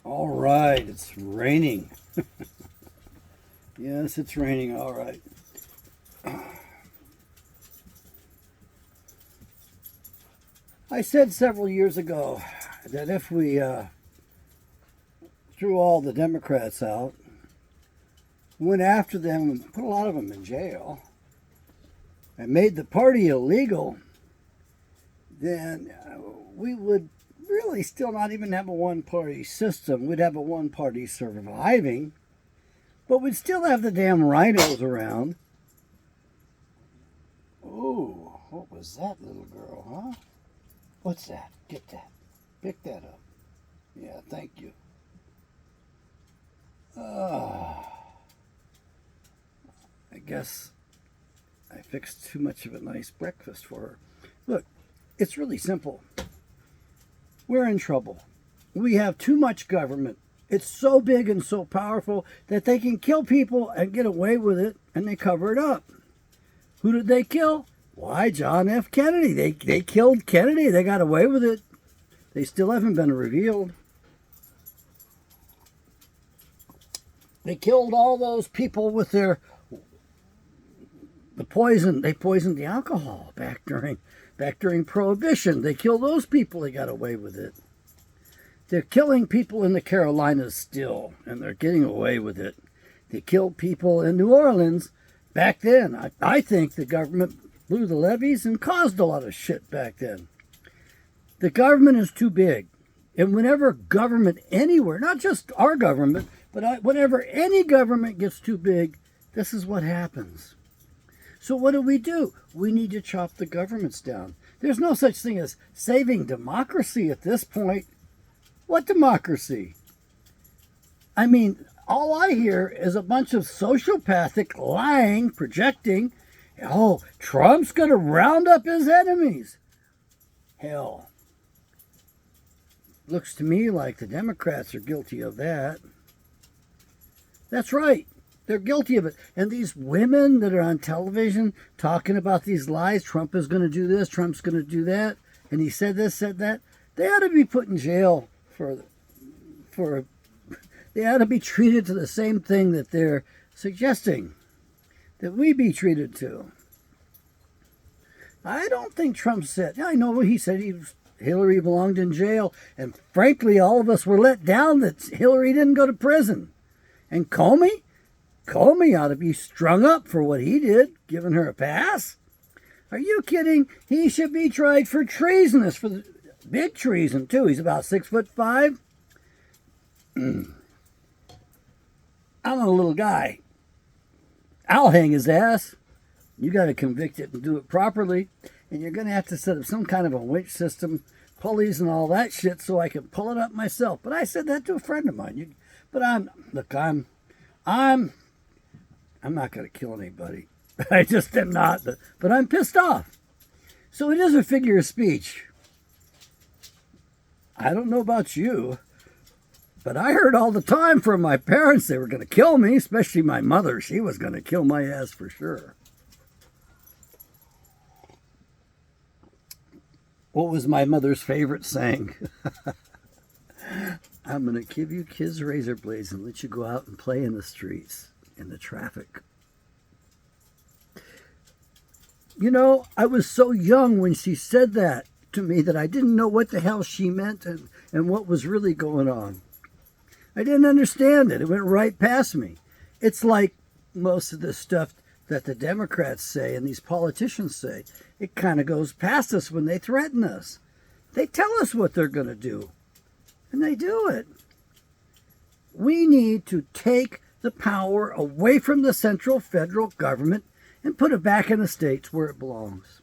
All right, it's raining. Yes, it's raining. All right. I said several years ago that if we threw all the Democrats out, went after them and put a lot of them in jail, and made the party illegal, then we would really still not even have a one-party system. We'd have a one-party surviving, but we'd still have the damn rhinos around. Ooh, what was that, little girl, huh? What's that? Get that. Pick that up. Yeah, thank you. I guess I fixed too much of a nice breakfast for her. Look, it's really simple. We're in trouble. We have too much government. It's so big and so powerful that they can kill people and get away with it, and they cover it up. Who did they kill? Why, John F. Kennedy. They killed Kennedy. They got away with it. They still haven't been revealed. They killed all those people with the poison. They poisoned the alcohol back during Prohibition. They killed those people. They got away with it. They're killing people in the Carolinas still, and they're getting away with it. They killed people in New Orleans back then. I think the government blew the levees and caused a lot of shit back then. The government is too big. And whenever government anywhere, not just our government, but whenever any government gets too big, this is what happens. So what do? We need to chop the governments down. There's no such thing as saving democracy at this point. What democracy? I mean, all I hear is a bunch of sociopathic lying, projecting, oh, Trump's going to round up his enemies. Hell, looks to me like the Democrats are guilty of that. That's right. They're guilty of it. And these women that are on television talking about these lies, Trump is going to do this, Trump's going to do that, and he said this, said that, they ought to be put in jail they ought to be treated to the same thing that they're suggesting that we be treated to. I don't think Trump said, I know he said Hillary belonged in jail, and frankly, all of us were let down that Hillary didn't go to prison. And Comey ought to be strung up for what he did, giving her a pass. Are you kidding? He should be tried for treasonous, for the big treason too. He's about 6'5". I'm a little guy. I'll hang his ass. You got to convict it and do it properly. And you're going to have to set up some kind of a winch system, pulleys and all that shit so I can pull it up myself. But I said that to a friend of mine. I'm not going to kill anybody. I just am not. But I'm pissed off. So it is a figure of speech. I don't know about you, but I heard all the time from my parents they were going to kill me, especially my mother. She was going to kill my ass for sure. What was my mother's favorite saying? I'm going to give you kids razor blades and let you go out and play in the streets, in the traffic. You know, I was so young when she said that to me that I didn't know what the hell she meant and what was really going on. I didn't understand it. It went right past me. It's like most of the stuff that the Democrats say and these politicians say. It kind of goes past us when they threaten us. They tell us what they're going to do, and they do it. We need to take the power away from the central federal government and put it back in the states where it belongs.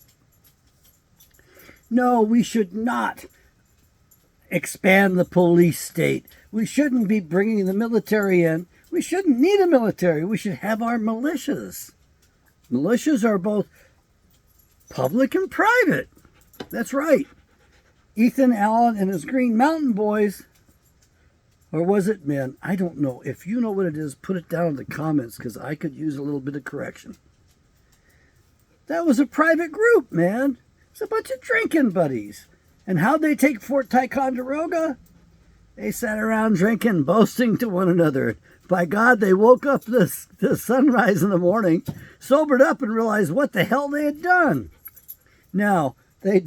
No, we should not expand the police state. We shouldn't be bringing the military in. We shouldn't need a military. We should have our militias. Militias are both public and private. That's right. Ethan Allen and his Green Mountain Boys, or was it men? I don't know. If you know what it is, put it down in the comments because I could use a little bit of correction. That was a private group, man. It's a bunch of drinking buddies. And how'd they take Fort Ticonderoga? They sat around drinking, boasting to one another. By God, they woke up the sunrise in the morning, sobered up, and realized what the hell they had done. Now, they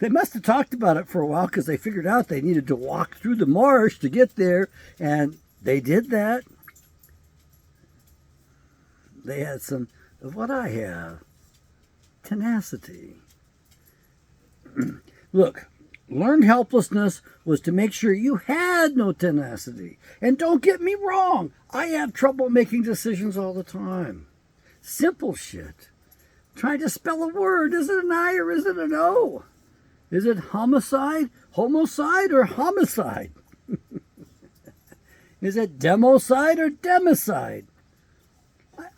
must have talked about it for a while because they figured out they needed to walk through the marsh to get there, and they did that. They had some of what I have, tenacity. Look, learned helplessness was to make sure you had no tenacity. And don't get me wrong, I have trouble making decisions all the time. Simple shit. Trying to spell a word. Is it an I or is it an O? Is it homicide, homicide, or homicide? Is it democide or democide?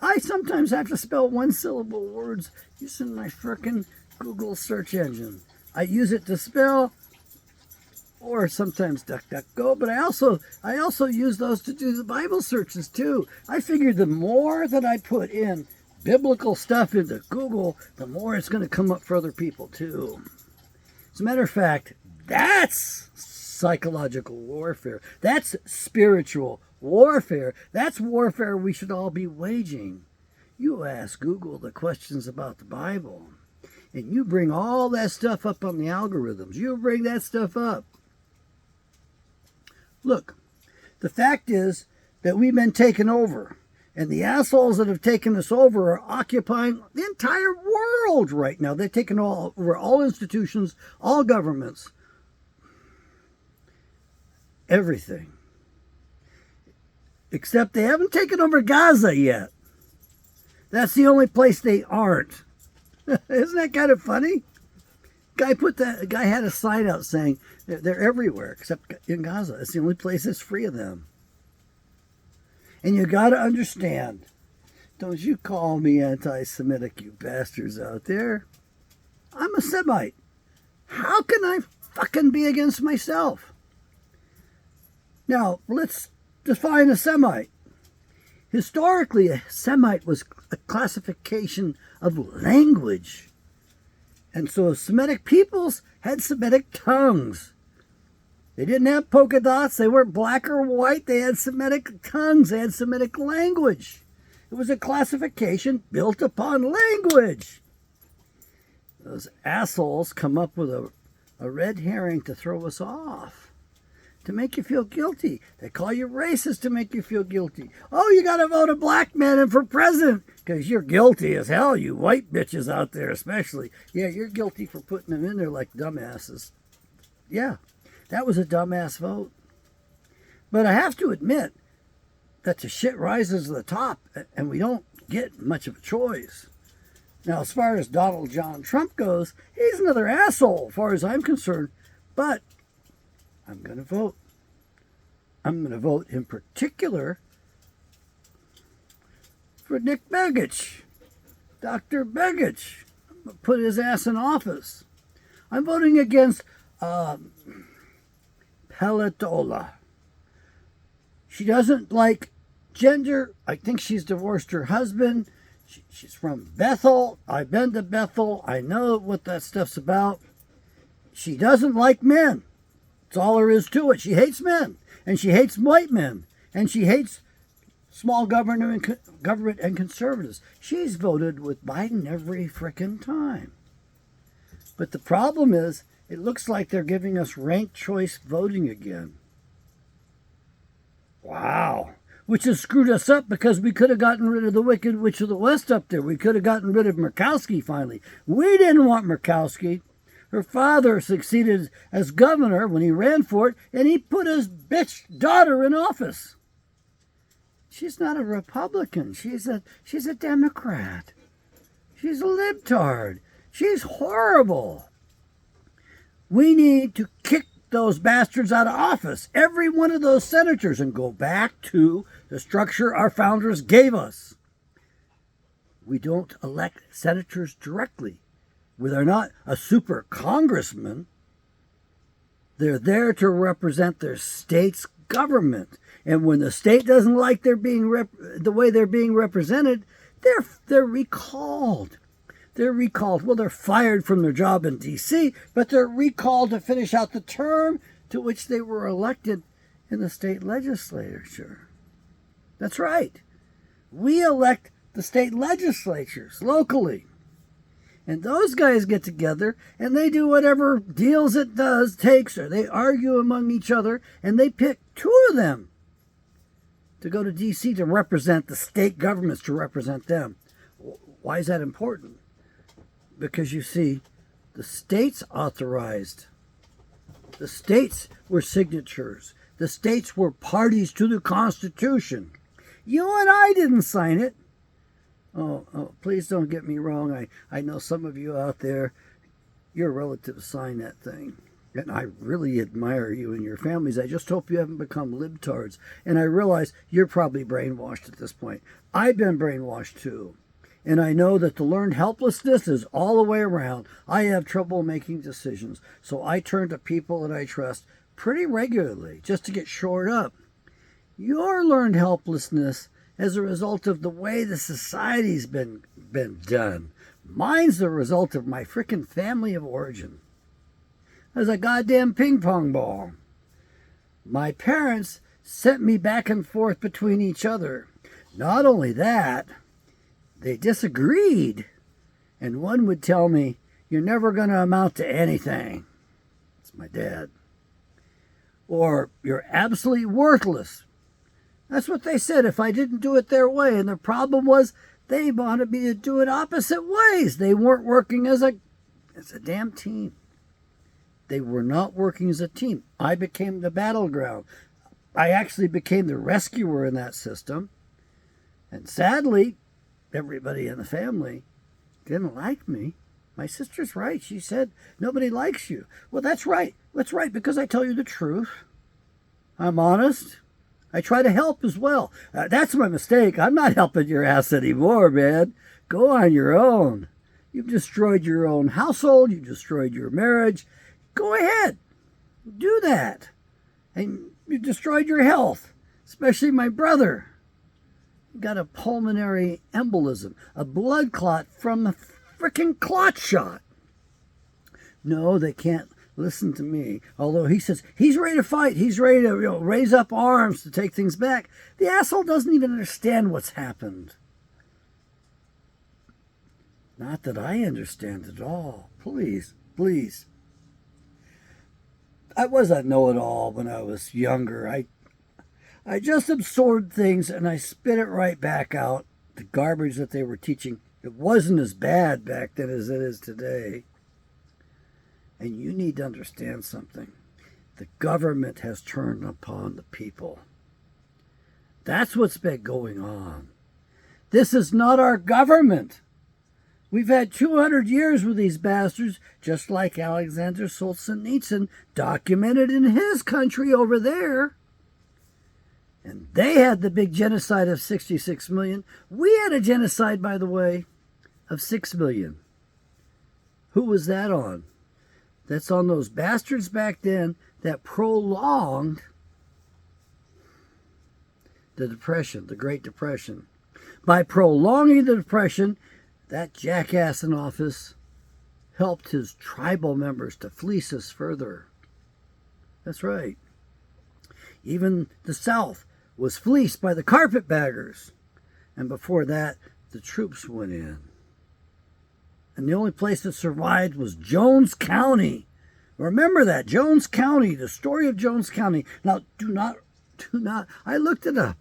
I sometimes have to spell one-syllable words using my frickin' Google search engine. I use it to spell, or sometimes DuckDuckGo, but I also use those to do the Bible searches too. I figure the more that I put in biblical stuff into Google, the more it's going to come up for other people too. As a matter of fact, that's psychological warfare. That's spiritual warfare. That's warfare we should all be waging. You ask Google the questions about the Bible, and you bring all that stuff up on the algorithms. You bring that stuff up. Look, the fact is that we've been taken over, and the assholes that have taken us over are occupying the entire world right now. They've taken over all institutions, all governments, everything. Except they haven't taken over Gaza yet. That's the only place they aren't. Isn't that kind of funny? Guy had a sign out saying they're everywhere except in Gaza. It's the only place that's free of them. And you got to understand, don't you call me anti-Semitic, you bastards out there. I'm a Semite. How can I fucking be against myself? Now, let's define a Semite. Historically, a Semite was a classification of language. And so Semitic peoples had Semitic tongues. They didn't have polka dots. They weren't black or white. They had Semitic tongues. They had Semitic language. It was a classification built upon language. Those assholes come up with a red herring to throw us off, to make you feel guilty. They call you racist to make you feel guilty. Oh, you got to vote a black man in for president because you're guilty as hell, you white bitches out there especially. Yeah, you're guilty for putting them in there like dumbasses. Yeah, that was a dumbass vote. But I have to admit that the shit rises to the top and we don't get much of a choice. Now, as far as Donald John Trump goes, he's another asshole as far as I'm concerned. But I'm going to vote. I'm going to vote in particular for Nick Begich, Dr. Begich. I'm going to put his ass in office. I'm voting against Pelatola. She doesn't like gender. I think she's divorced her husband. She's from Bethel. I've been to Bethel. I know what that stuff's about. She doesn't like men. That's all there is to it. She hates men, and she hates white men, and she hates small government and conservatives. She's voted with Biden every frickin' time. But the problem is, it looks like they're giving us ranked choice voting again. Wow. Which has screwed us up because we could have gotten rid of the Wicked Witch of the West up there. We could have gotten rid of Murkowski finally. We didn't want Murkowski. Her father succeeded as governor when he ran for it, and he put his bitch daughter in office. She's not a Republican. She's a Democrat. She's a libtard. She's horrible. We need to kick those bastards out of office, every one of those senators, and go back to the structure our founders gave us. We don't elect senators directly. They're not a super congressman. They're there to represent their state's government. And when the state doesn't like the way they're being represented, they're recalled. They're recalled. Well, they're fired from their job in D.C., but they're recalled to finish out the term to which they were elected in the state legislature. That's right. We elect the state legislatures locally. And those guys get together and they do whatever deals it takes, or they argue among each other, and they pick two of them to go to D.C. to represent the state governments, to represent them. Why is that important? Because you see, the states authorized. The states were signatures. The states were parties to the Constitution. You and I didn't sign it. Oh, please don't get me wrong. I know some of you out there, your relatives signed that thing. And I really admire you and your families. I just hope you haven't become libtards. And I realize you're probably brainwashed at this point. I've been brainwashed too. And I know that the learned helplessness is all the way around. I have trouble making decisions. So I turn to people that I trust pretty regularly just to get shored up. Your learned helplessness as a result of the way the society's been done. Mine's the result of my frickin' family of origin. As a goddamn ping pong ball. My parents sent me back and forth between each other. Not only that, they disagreed. And one would tell me, "You're never going to amount to anything." It's my dad. Or, "You're absolutely worthless." That's what they said if I didn't do it their way. And the problem was they wanted me to do it opposite ways. They weren't working as a damn team. They were not working as a team. I became the battleground. I actually became the rescuer in that system. And sadly, everybody in the family didn't like me. My sister's right. She said, "Nobody likes you." Well, that's right. That's right, because I tell you the truth. I'm honest. I try to help as well. That's my mistake. I'm not helping your ass anymore, man. Go on your own. You've destroyed your own household. You've destroyed your marriage. Go ahead. Do that. And you destroyed your health, especially my brother. He got a pulmonary embolism, a blood clot from a freaking clot shot. No, they can't listen to me. Although he says he's ready to fight. He's ready to raise up arms to take things back. The asshole doesn't even understand what's happened. Not that I understand at all. Please, please. I was a know-it-all when I was younger. I just absorbed things and I spit it right back out. The garbage that they were teaching. It wasn't as bad back then as it is today. And you need to understand something. The government has turned upon the people. That's what's been going on. This is not our government. We've had 200 years with these bastards, just like Alexander Solzhenitsyn documented in his country over there. And they had the big genocide of 66 million. We had a genocide, by the way, of 6 million. Who was that on? That's on those bastards back then that prolonged the Depression, the Great Depression. By prolonging the Depression, that jackass in office helped his tribal members to fleece us further. That's right. Even the South was fleeced by the carpetbaggers. And before that, the troops went in. And the only place that survived was Jones County. Remember that, Jones County, the story of Jones County. Now, do not, I looked it up.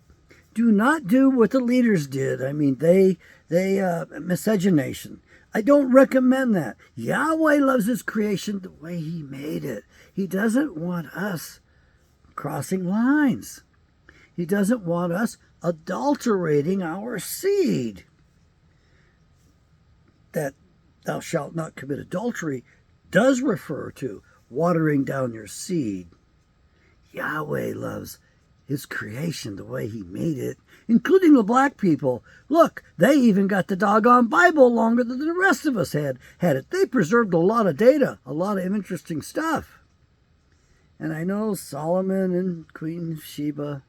Do not do what the leaders did. I mean, they miscegenation. I don't recommend that. Yahweh loves his creation the way he made it. He doesn't want us crossing lines. He doesn't want us adulterating our seed. That "thou shalt not commit adultery" does refer to watering down your seed. Yahweh loves his creation the way he made it, including the black people. Look, they even got the doggone Bible longer than the rest of us had it. They preserved a lot of data, a lot of interesting stuff. And I know Solomon and Queen Sheba,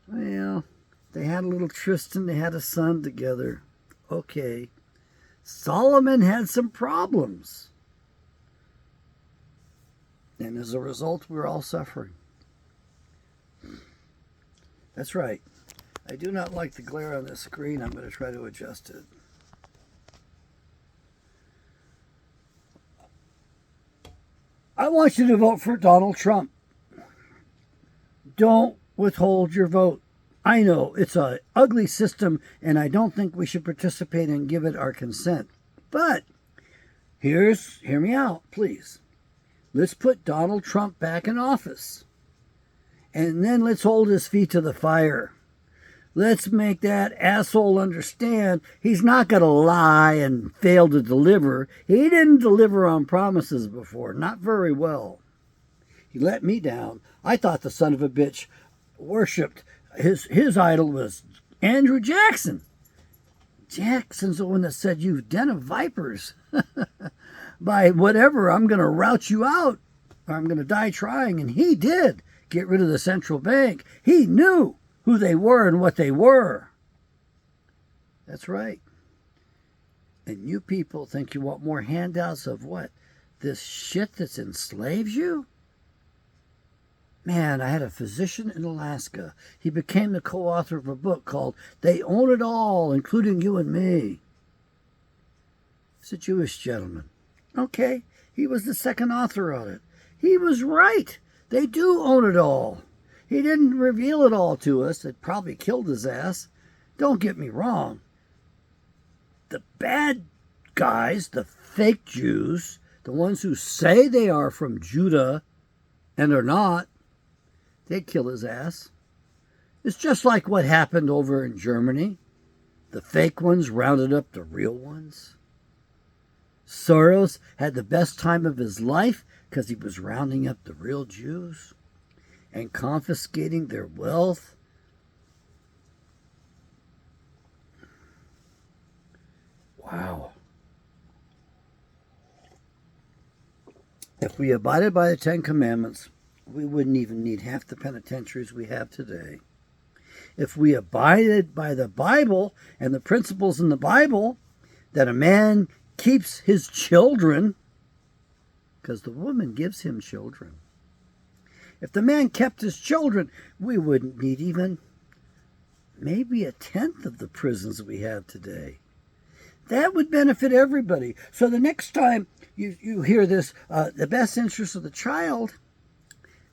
well, they had a little tryst, they had a son together. Okay. Solomon had some problems. And as a result, we're all suffering. That's right. I do not like the glare on the screen. I'm going to try to adjust it. I want you to vote for Donald Trump. Don't withhold your vote. I know it's an ugly system, and I don't think we should participate and give it our consent. But hear me out, please. Let's put Donald Trump back in office. And then let's hold his feet to the fire. Let's make that asshole understand he's not going to lie and fail to deliver. He didn't deliver on promises before, not very well. He let me down. I thought the son of a bitch worshipped. His idol was Andrew Jackson. Jackson's the one that said, "You den of vipers." By whatever, I'm going to rout you out, or I'm going to die trying. And he did get rid of the central bank. He knew who they were and what they were. That's right. And you people think you want more handouts of what? This shit that's enslaves you? Man, I had a physician in Alaska. He became the co-author of a book called They Own It All, Including You and Me. He's a Jewish gentleman. Okay, he was the second author on it. He was right. They do own it all. He didn't reveal it all to us. It probably killed his ass. Don't get me wrong. The bad guys, the fake Jews, the ones who say they are from Judah and are not, they'd kill his ass. It's just like what happened over in Germany. The fake ones rounded up the real ones. Soros had the best time of his life because he was rounding up the real Jews and confiscating their wealth. Wow. If we abided by the Ten Commandments, we wouldn't even need half the penitentiaries we have today. If we abided by the Bible and the principles in the Bible, that a man keeps his children, because the woman gives him children. If the man kept his children, we wouldn't need even maybe a tenth of the prisons we have today. That would benefit everybody. So the next time you hear this, the best interest of the child,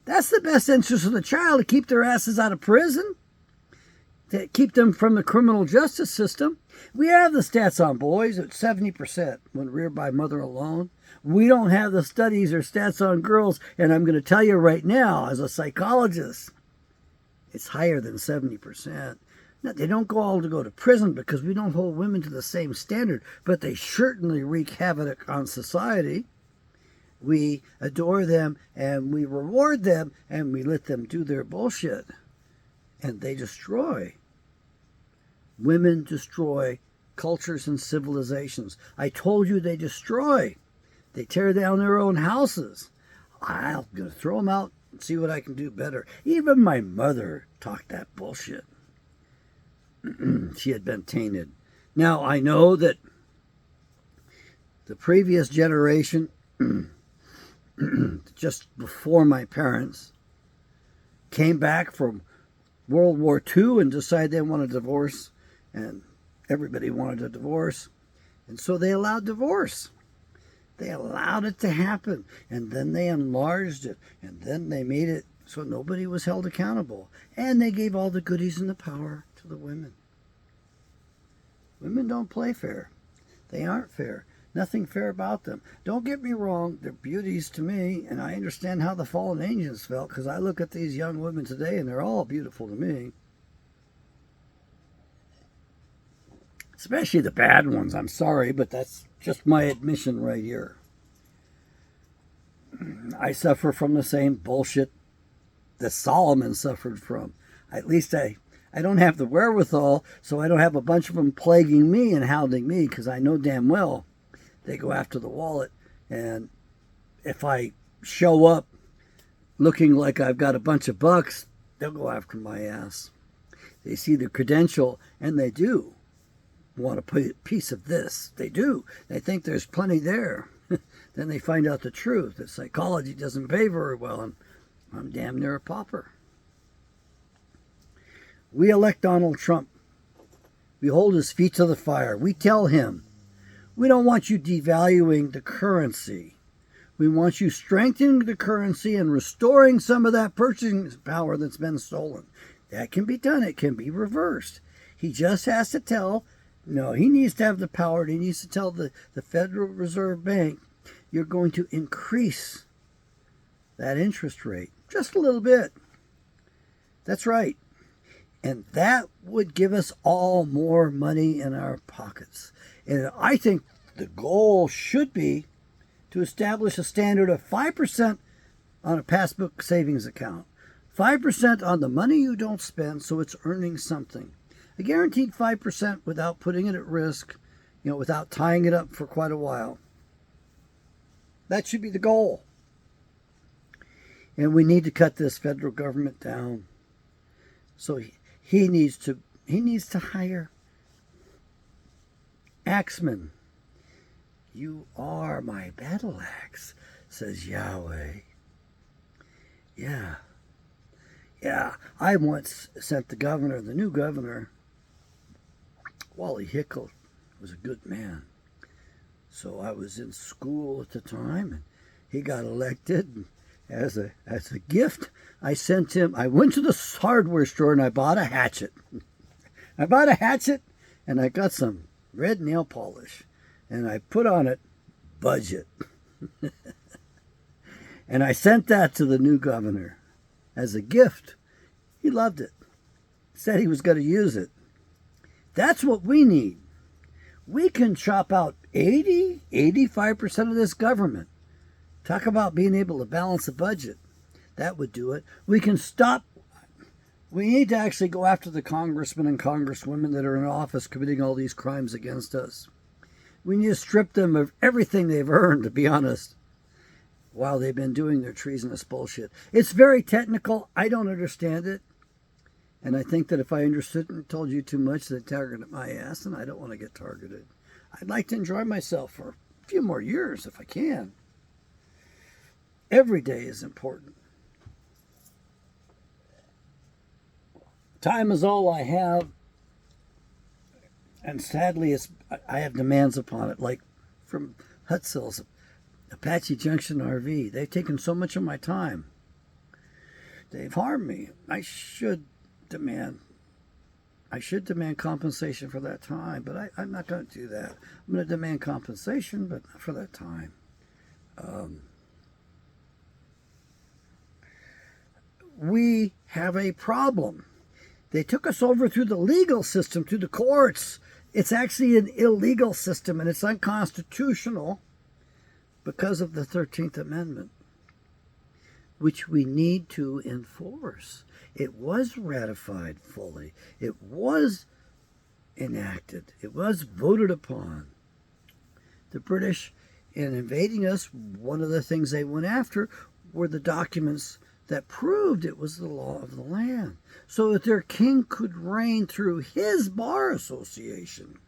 that's the best interest of the child, to keep their asses out of prison, to keep them from the criminal justice system. We have the stats on boys at 70% when reared by mother alone. We don't have the studies or stats on girls, and I'm going to tell you right now, as a psychologist, it's higher than 70%. Now, they don't all go to prison because we don't hold women to the same standard, but they certainly wreak havoc on society. We adore them, and we reward them, and we let them do their bullshit. And they destroy. Women destroy cultures and civilizations. I told you they destroy. They tear down their own houses. I'm going to throw them out and see what I can do better. Even my mother talked that bullshit. She had been tainted. Now, I know that the previous generation, just before my parents, came back from World War II and decided they wanted a divorce, and everybody wanted a divorce, and so they allowed divorce. They allowed it to happen, and then they enlarged it, and then they made it so nobody was held accountable, and they gave all the goodies and the power to the women. Women don't play fair. They aren't fair. Nothing fair about them. Don't get me wrong, they're beauties to me, and I understand how the fallen angels felt, because I look at these young women today and they're all beautiful to me. Especially the bad ones. I'm sorry, but that's just my admission right here. I suffer from the same bullshit that Solomon suffered from. At least I don't have the wherewithal, so I don't have a bunch of them plaguing me and hounding me, because I know damn well they go after the wallet, and if I show up looking like I've got a bunch of bucks, they'll go after my ass. They see the credential, and they do want a piece of this. They do. They think there's plenty there. Then they find out the truth, that psychology doesn't pay very well, and I'm damn near a pauper. We elect Donald Trump. We hold his feet to the fire. We tell him, we don't want you devaluing the currency. We want you strengthening the currency and restoring some of that purchasing power that's been stolen. That can be done. It can be reversed. He just has to tell, no, he needs to have the power. He needs to tell the Federal Reserve Bank, you're going to increase that interest rate just a little bit. That's right. And that would give us all more money in our pockets. And I think the goal should be to establish a standard of 5% on a passbook savings account. 5% on the money you don't spend, so it's earning something. A guaranteed 5% without putting it at risk, without tying it up for quite a while. That should be the goal. And we need to cut this federal government down. So he needs to hire axemen. You are my battle axe, says Yahweh. Yeah. I once sent the new governor, Wally Hickel, was a good man. So I was in school at the time, and he got elected. As a gift, I went to the hardware store and I bought a hatchet. And I got some red nail polish. And I put on it, budget. And I sent that to the new governor as a gift. He loved it. Said he was going to use it. That's what we need. We can chop out 85% of this government. Talk about being able to balance a budget. That would do it. We can stop. We need to actually go after the congressmen and congresswomen that are in office committing all these crimes against us. We need to strip them of everything they've earned, to be honest, while they've been doing their treasonous bullshit. It's very technical. I don't understand it. And I think that if I understood it and told you too much, they'd target my ass, and I don't want to get targeted. I'd like to enjoy myself for a few more years if I can. Every day is important. Time is all I have, and sadly, I have demands upon it, like from Hutzels, Apache Junction RV. They've taken so much of my time. They've harmed me. I should demand compensation for that time, but I'm not going to do that. I'm going to demand compensation, but not for that time. We have a problem. They took us over through the legal system, through the courts. It's actually an illegal system, and it's unconstitutional because of the 13th Amendment, which we need to enforce. It was ratified fully. It was enacted. It was voted upon. The British, in invading us, one of the things they went after were the documents that proved it was the law of the land, so that their king could reign through his bar association.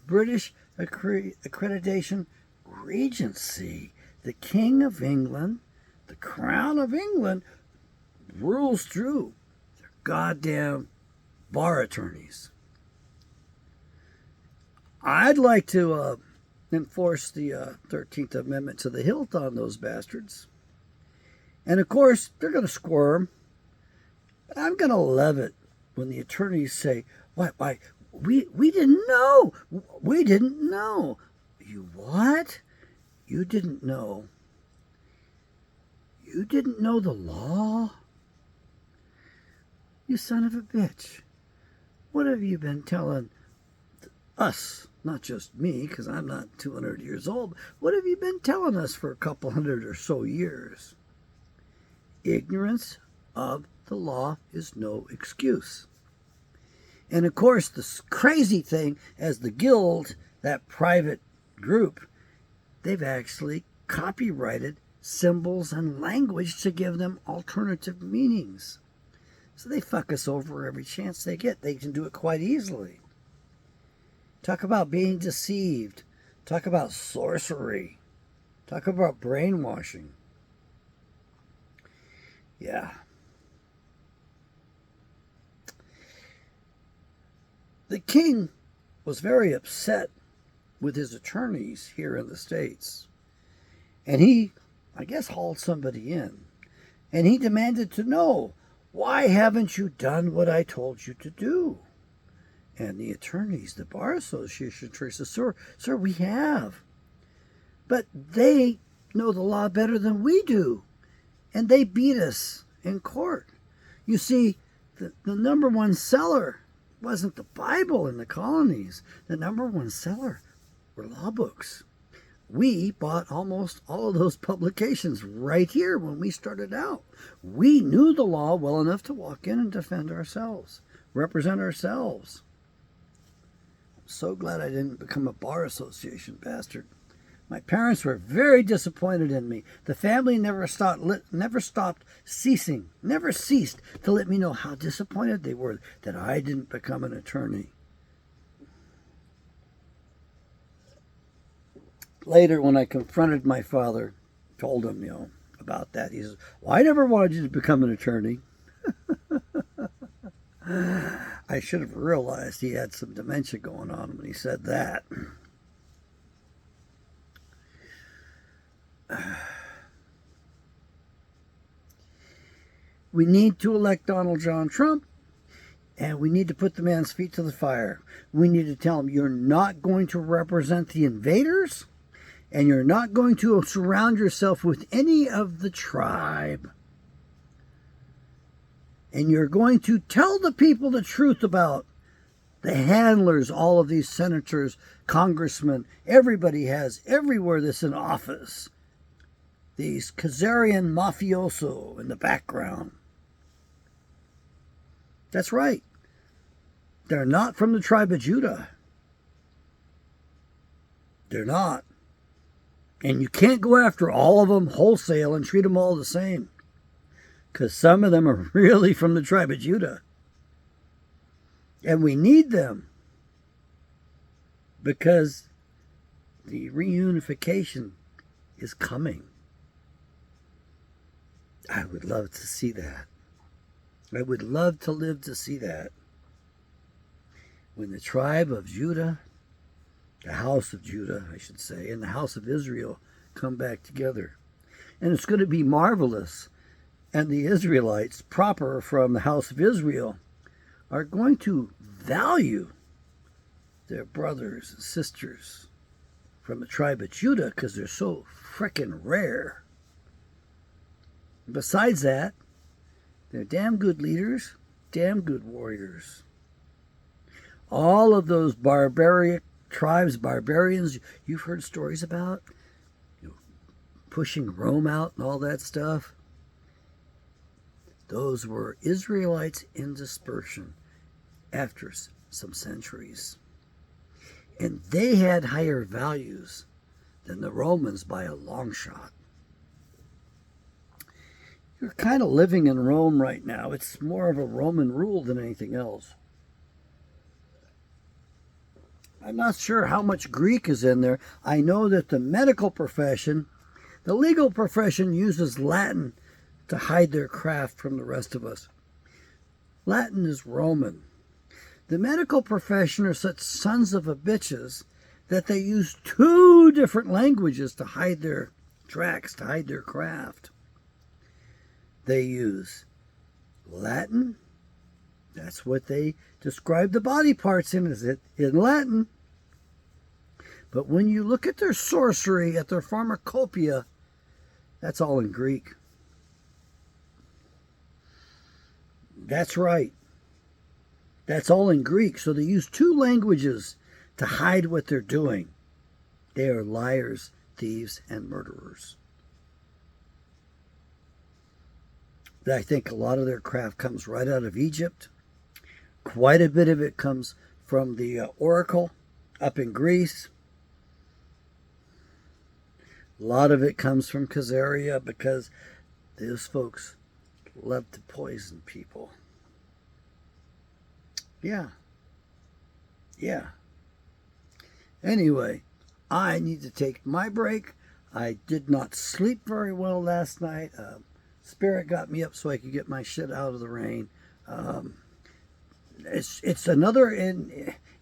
British accreditation regency. The King of England, the Crown of England, rules through their goddamn bar attorneys. I'd like to enforce the 13th Amendment to the hilt on those bastards. And of course, they're going to squirm. But I'm going to love it when the attorneys say, why, we didn't know. We didn't know. You what? You didn't know. You didn't know the law? You son of a bitch. What have you been telling us? Not just me, because I'm not 200 years old. What have you been telling us for a couple hundred or so years? Ignorance of the law is no excuse. And of course, the crazy thing, as the Guild, that private group, they've actually copyrighted symbols and language to give them alternative meanings. So they fuck us over every chance they get. They can do it quite easily. Talk about being deceived. Talk about sorcery. Talk about brainwashing. Yeah. The king was very upset with his attorneys here in the States. And he, I guess, hauled somebody in. And he demanded to know, why haven't you done what I told you to do? And the attorneys, the Bar Association attorneys said, sir, we have. But they know the law better than we do. And they beat us in court. You see, the number one seller wasn't the Bible in the colonies. The number one seller were law books. We bought almost all of those publications right here when we started out. We knew the law well enough to walk in and defend ourselves, represent ourselves. I'm so glad I didn't become a Bar Association bastard. My parents were very disappointed in me. The family never ceased to let me know how disappointed they were that I didn't become an attorney. Later, when I confronted my father, told him, about that, he says, well, I never wanted you to become an attorney. I should have realized he had some dementia going on when he said that. We need to elect Donald John Trump, and we need to put the man's feet to the fire. We need to tell him, you're not going to represent the invaders, and you're not going to surround yourself with any of the tribe. And you're going to tell the people the truth about the handlers, all of these senators, congressmen, everybody has, everywhere that's in office. These Khazarian mafioso in the background. That's right. They're not from the tribe of Judah. They're not. And you can't go after all of them wholesale and treat them all the same. Because some of them are really from the tribe of Judah. And we need them. Because the reunification is coming. I would love to see that. I would love to live to see that. When the tribe of Judah, the house of Judah, I should say, and the house of Israel come back together. And it's going to be marvelous. And the Israelites, proper from the house of Israel, are going to value their brothers and sisters from the tribe of Judah because they're so frickin' rare. Besides that, they're damn good leaders, damn good warriors. All of those barbaric tribes, barbarians, you've heard stories about, pushing Rome out and all that stuff. Those were Israelites in dispersion after some centuries. And they had higher values than the Romans by a long shot. You're kind of living in Rome right now. It's more of a Roman rule than anything else. I'm not sure how much Greek is in there. I know that the medical profession, the legal profession, uses Latin to hide their craft from the rest of us. Latin is Roman. The medical profession are such sons of a bitches that they use two different languages to hide their tracks, to hide their craft. They use Latin. That's what they describe the body parts in, is it in Latin. But when you look at their sorcery, at their pharmacopoeia, that's all in Greek. That's right. That's all in Greek. So they use two languages to hide what they're doing. They are liars, thieves, and murderers. I think a lot of their craft comes right out of Egypt. Quite a bit of it comes from the oracle up in Greece. A lot of it comes from Khazaria because those folks love to poison people. Yeah. Anyway, I need to take my break. I did not sleep very well last night. Spirit got me up so I could get my shit out of the rain. It's another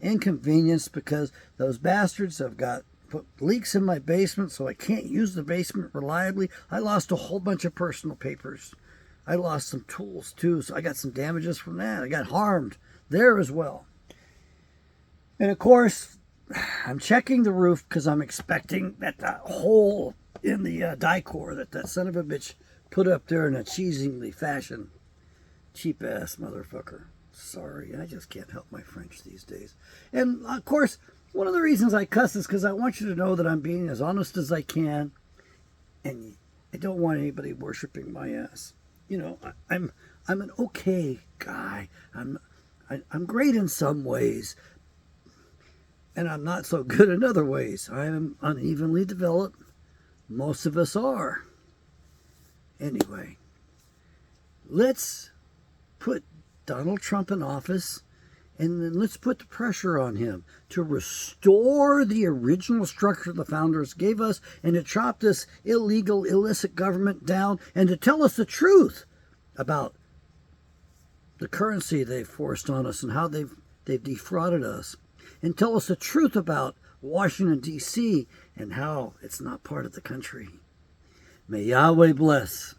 inconvenienced because those bastards have got put leaks in my basement, so I can't use the basement reliably. I lost a whole bunch of personal papers. I lost some tools too, so I got some damages from that. I got harmed there as well. And of course, I'm checking the roof because I'm expecting that the hole in the die-core that son of a bitch put up there in a cheesingly fashion. Cheap-ass motherfucker. Sorry, I just can't help my French these days. And of course, one of the reasons I cuss is because I want you to know that I'm being as honest as I can, and I don't want anybody worshiping my ass. You know, I'm an okay guy. I'm great in some ways, and I'm not so good in other ways. I am unevenly developed. Most of us are. Anyway, let's put Donald Trump in office, and then let's put the pressure on him to restore the original structure the founders gave us, and to chop this illegal, illicit government down, and to tell us the truth about the currency they've forced on us and how they've defrauded us, and tell us the truth about Washington, D.C., and how it's not part of the country. May Yahweh bless.